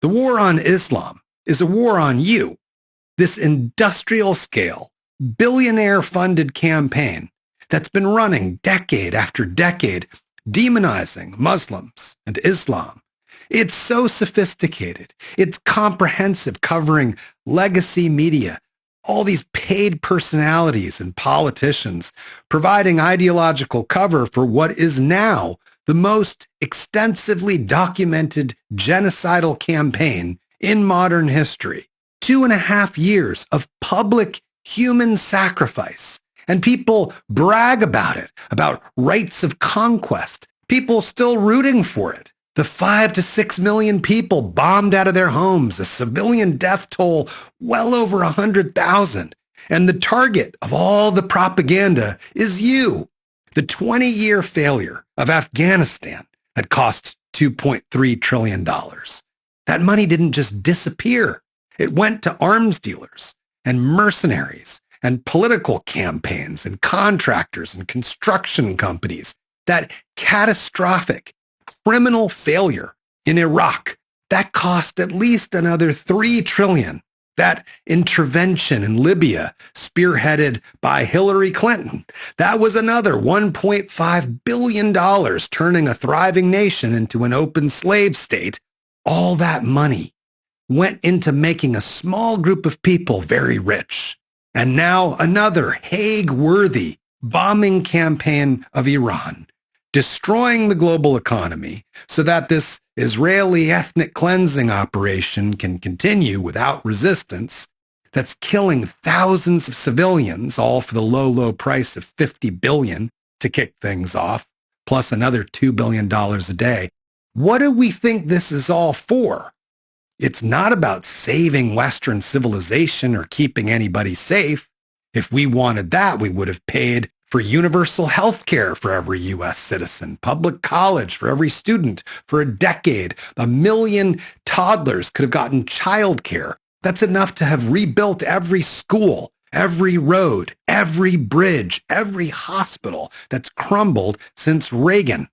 The war on Islam is a war on you. This industrial-scale, billionaire-funded campaign that's been running decade after decade, demonizing Muslims and Islam. It's so sophisticated. It's comprehensive, covering legacy media, all these paid personalities and politicians, providing ideological cover for what is now the most extensively documented genocidal campaign in modern history. 2.5 years of public human sacrifice. And people brag about it, about rights of conquest. People still rooting for it. The 5 to 6 million people bombed out of their homes, a civilian death toll well over 100,000. And the target of all the propaganda is you. The 20-year failure of Afghanistan that cost $2.3 trillion. That money didn't just disappear. It went to arms dealers and mercenaries and political campaigns and contractors and construction companies. That catastrophic criminal failure in Iraq, that cost at least another $3 trillion. That intervention in Libya, spearheaded by Hillary Clinton, that was another $1.5 billion, turning a thriving nation into an open slave state. All that money went into making a small group of people very rich. And now another Hague-worthy bombing campaign of Iran, destroying the global economy so that this Israeli ethnic cleansing operation can continue without resistance, that's killing thousands of civilians, all for the low, low price of $50 billion to kick things off, plus another $2 billion a day. What do we think this is all for? It's not about saving Western civilization or keeping anybody safe. If we wanted that, we would have paid for universal health care for every U.S. citizen, public college for every student for a decade. 1 million toddlers could have gotten childcare. That's enough to have rebuilt every school, every road, every bridge, every hospital that's crumbled since Reagan.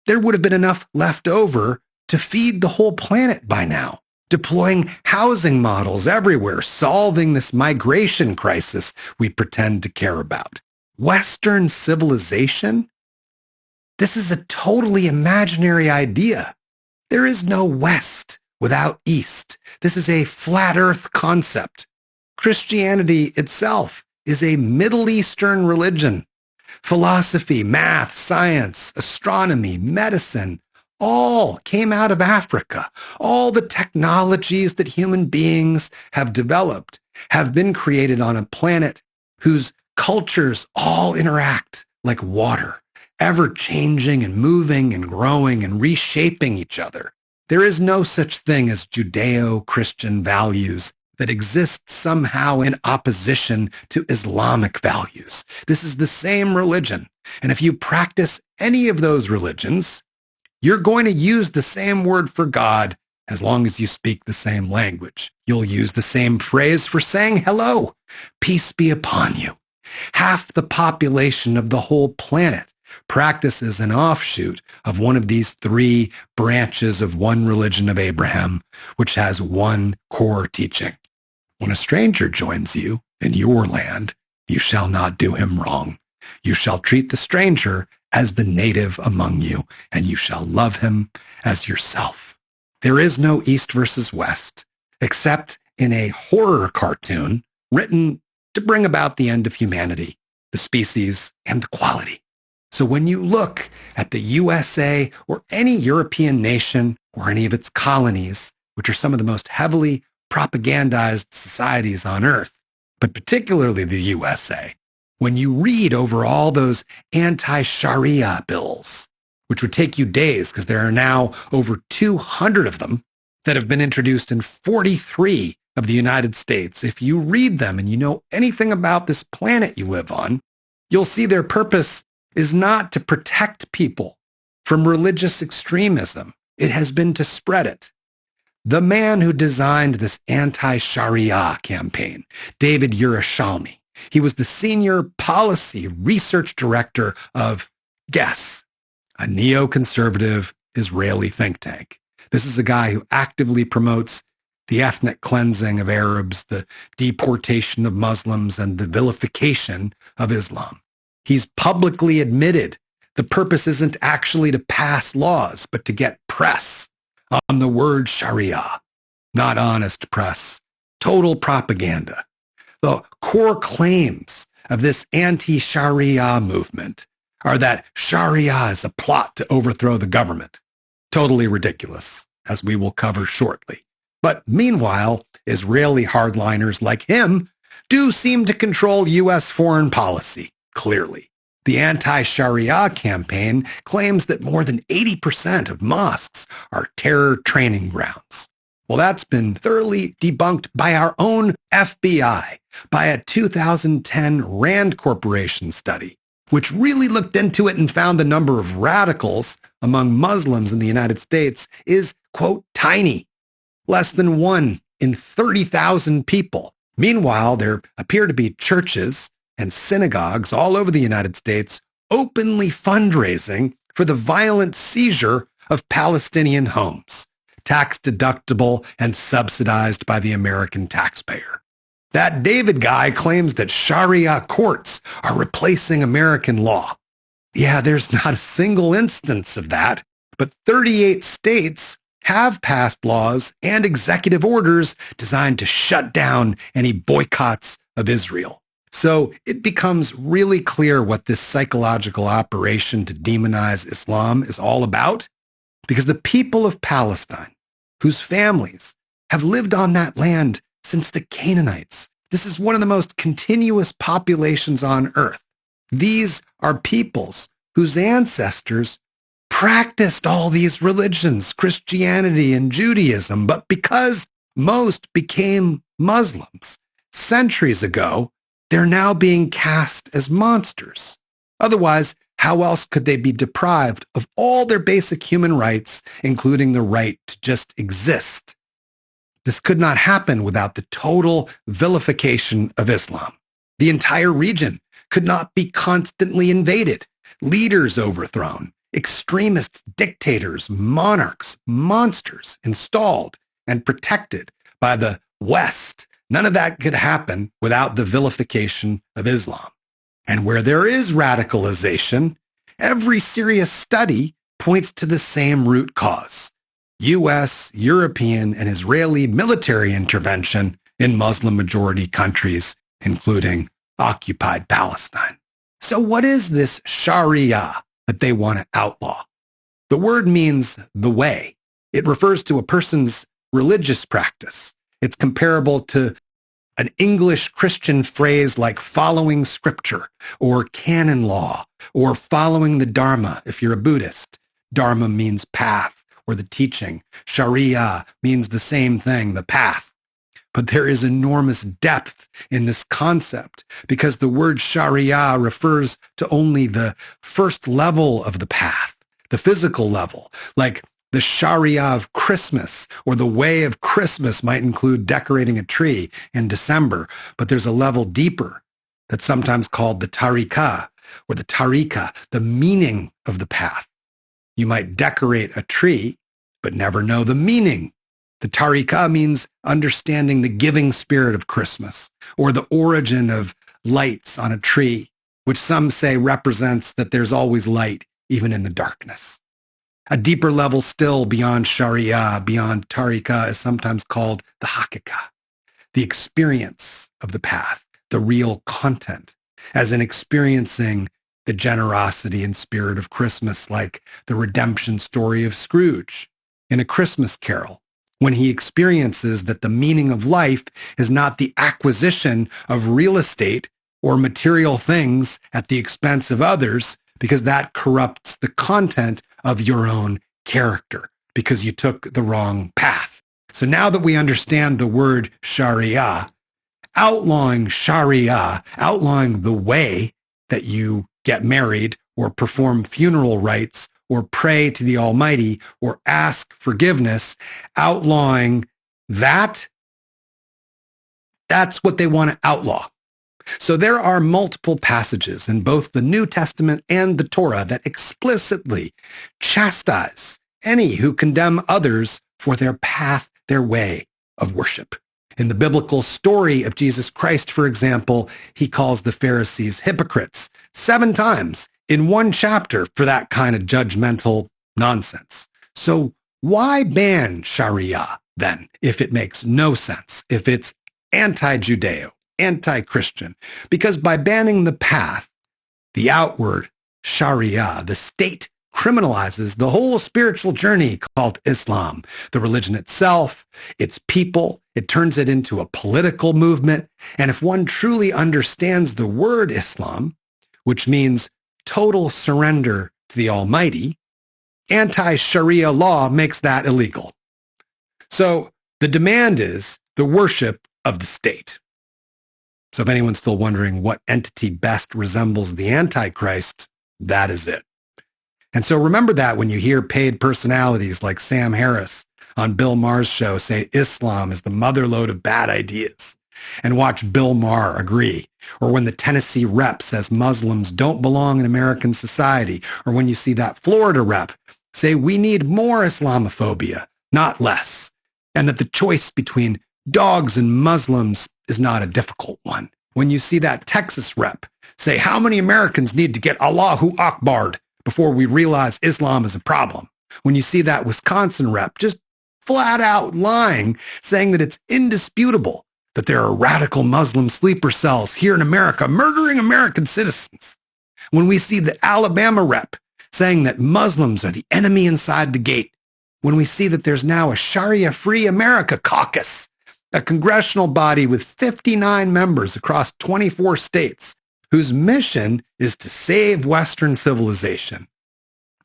There would have been enough left over to feed the whole planet by now. Deploying housing models everywhere, solving this migration crisis we pretend to care about. Western civilization? This is a totally imaginary idea. There is no West without East. This is a flat earth concept. Christianity itself is a Middle Eastern religion. Philosophy, math, science, astronomy, medicine, all came out of Africa. All the technologies that human beings have developed have been created on a planet whose cultures all interact like water, ever changing and moving and growing and reshaping each other. There is no such thing as Judeo-Christian values that exist somehow in opposition to Islamic values. This is the same religion. And if you practice any of those religions, you're going to use the same word for God as long as you speak the same language. You'll use the same phrase for saying hello. Peace be upon you. Half the population of the whole planet practices an offshoot of one of these 3 branches of one religion of Abraham, which has one core teaching. When a stranger joins you in your land, you shall not do him wrong. You shall treat the stranger as the native among you, and you shall love him as yourself. There is no East versus West, except in a horror cartoon written to bring about the end of humanity, the species, and equality. So when you look at the USA or any European nation or any of its colonies, which are some of the most heavily propagandized societies on earth, but particularly the USA, when you read over all those anti-Sharia bills, which would take you days because there are now over 200 of them that have been introduced in 43 of the United States. If you read them and you know anything about this planet you live on, you'll see their purpose is not to protect people from religious extremism. It has been to spread it. The man who designed this anti-Sharia campaign, David Yerushalmi, he was the senior policy research director of, guess, a neoconservative Israeli think tank. This is a guy who actively promotes the ethnic cleansing of Arabs, the deportation of Muslims, and the vilification of Islam. He's publicly admitted the purpose isn't actually to pass laws, but to get press on the word Sharia. Not honest press, total propaganda. The core claims of this anti-Sharia movement are that Sharia is a plot to overthrow the government. Totally ridiculous, as we will cover shortly. But meanwhile, Israeli hardliners like him do seem to control U.S. foreign policy, clearly. The anti-Sharia campaign claims that more than 80% of mosques are terror training grounds. Well, that's been thoroughly debunked by our own FBI, by a 2010 Rand Corporation study, which really looked into it and found the number of radicals among Muslims in the United States is, quote, tiny. Less than 1 in 30,000 people. Meanwhile, there appear to be churches and synagogues all over the United States openly fundraising for the violent seizure of Palestinian homes, tax-deductible and subsidized by the American taxpayer. That David guy claims that Sharia courts are replacing American law. Yeah, there's not a single instance of that, but 38 states have passed laws and executive orders designed to shut down any boycotts of Israel. So it becomes really clear what this psychological operation to demonize Islam is all about, because the people of Palestine, whose families have lived on that land since the Canaanites, this is one of the most continuous populations on earth. These are peoples whose ancestors practiced all these religions, Christianity and Judaism, but because most became Muslims centuries ago, they're now being cast as monsters. Otherwise, how else could they be deprived of all their basic human rights, including the right to just exist? This could not happen without the total vilification of Islam. The entire region could not be constantly invaded, leaders overthrown, extremist dictators, monarchs, monsters installed and protected by the West. None of that could happen without the vilification of Islam. And where there is radicalization, every serious study points to the same root cause: U.S., European, and Israeli military intervention in Muslim-majority countries, including occupied Palestine. So what is this Sharia that they want to outlaw? The word means the way. It refers to a person's religious practice. It's comparable to an English Christian phrase like following scripture or canon law or following the Dharma if you're a Buddhist. Dharma means path or the teaching. Sharia means the same thing, the path. But there is enormous depth in this concept because the word Sharia refers to only the first level of the path, the physical level, like the Sharia of Christmas or the way of Christmas might include decorating a tree in December, but there's a level deeper that's sometimes called the tariqah or the tariqah, the meaning of the path. You might decorate a tree, but never know the meaning. The tariqah means understanding the giving spirit of Christmas or the origin of lights on a tree, which some say represents that there's always light even in the darkness. A deeper level still beyond Sharia, beyond tariqah, is sometimes called the haqiqah, the experience of the path, the real content, as in experiencing the generosity and spirit of Christmas, like the redemption story of Scrooge in A Christmas Carol, when he experiences that the meaning of life is not the acquisition of real estate or material things at the expense of others, because that corrupts the content of your own character, because you took the wrong path. So now that we understand the word Sharia, outlawing the way that you get married or perform funeral rites or pray to the Almighty or ask forgiveness, outlawing that, that's what they want to outlaw. So there are multiple passages in both the New Testament and the Torah that explicitly chastise any who condemn others for their path, their way of worship. In the biblical story of Jesus Christ, for example, he calls the Pharisees hypocrites 7 times in one chapter for that kind of judgmental nonsense. So why ban Sharia then, if it makes no sense, if it's anti-Judeo, anti-Christian? Because by banning the path, the outward Sharia, the state criminalizes the whole spiritual journey called Islam, the religion itself, its people. It turns it into a political movement. And if one truly understands the word Islam, which means total surrender to the Almighty, anti-Sharia law makes that illegal. So the demand is the worship of the state. So if anyone's still wondering what entity best resembles the Antichrist, that is it. And so remember that when you hear paid personalities like Sam Harris on Bill Maher's show say Islam is the motherlode of bad ideas, and watch Bill Maher agree. Or when the Tennessee rep says Muslims don't belong in American society, or when you see that Florida rep say we need more Islamophobia, not less, and that the choice between dogs and Muslims is not a difficult one. When you see that Texas rep say how many Americans need to get Allahu Akbar'd before we realize Islam is a problem. When you see that Wisconsin rep just flat out lying, saying that it's indisputable that there are radical Muslim sleeper cells here in America murdering American citizens. When we see the Alabama rep saying that Muslims are the enemy inside the gate. When we see that there's now a Sharia-Free America caucus, a congressional body with 59 members across 24 states, whose mission is to save Western civilization.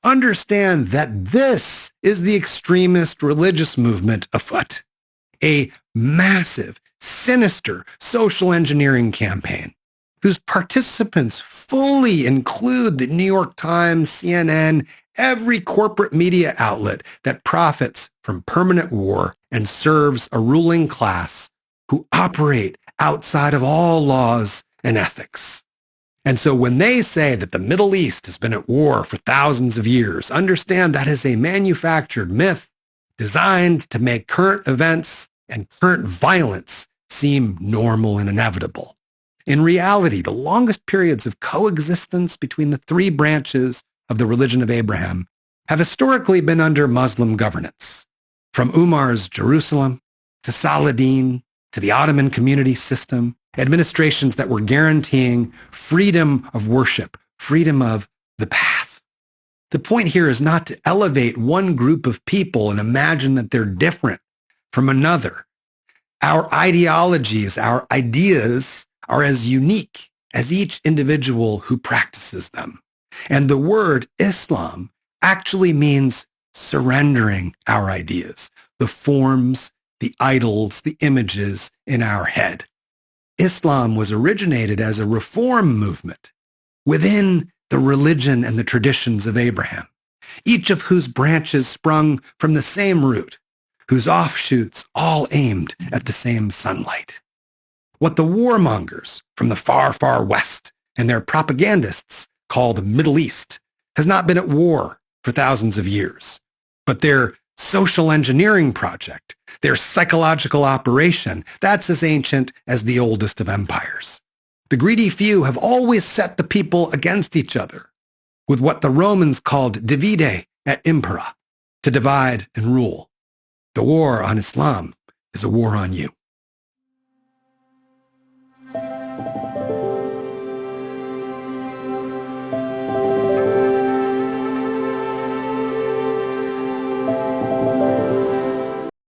Understand that this is the extremist religious movement afoot, a massive, sinister social engineering campaign whose participants fully include the New York Times, CNN, every corporate media outlet that profits from permanent war and serves a ruling class who operate outside of all laws and ethics. And so when they say that the Middle East has been at war for thousands of years, understand that is a manufactured myth designed to make current events and current violence seem normal and inevitable. In reality, the longest periods of coexistence between the 3 branches of the religion of Abraham have historically been under Muslim governance. From Umar's Jerusalem to Saladin to the Ottoman community system, administrations that were guaranteeing freedom of worship, freedom of the path. The point here is not to elevate one group of people and imagine that they're different from another. Our ideologies, our ideas are as unique as each individual who practices them. And the word Islam actually means surrendering our ideas, the forms, the idols, the images in our head. Islam was originated as a reform movement within the religion and the traditions of Abraham, each of whose branches sprung from the same root, whose offshoots all aimed at the same sunlight. What the warmongers from the far, far west and their propagandists call the Middle East has not been at war for thousands of years, but their social engineering project, their psychological operation, that's as ancient as the oldest of empires. The greedy few have always set the people against each other with what the Romans called divide et impera, to divide and rule. The war on Islam is a war on you.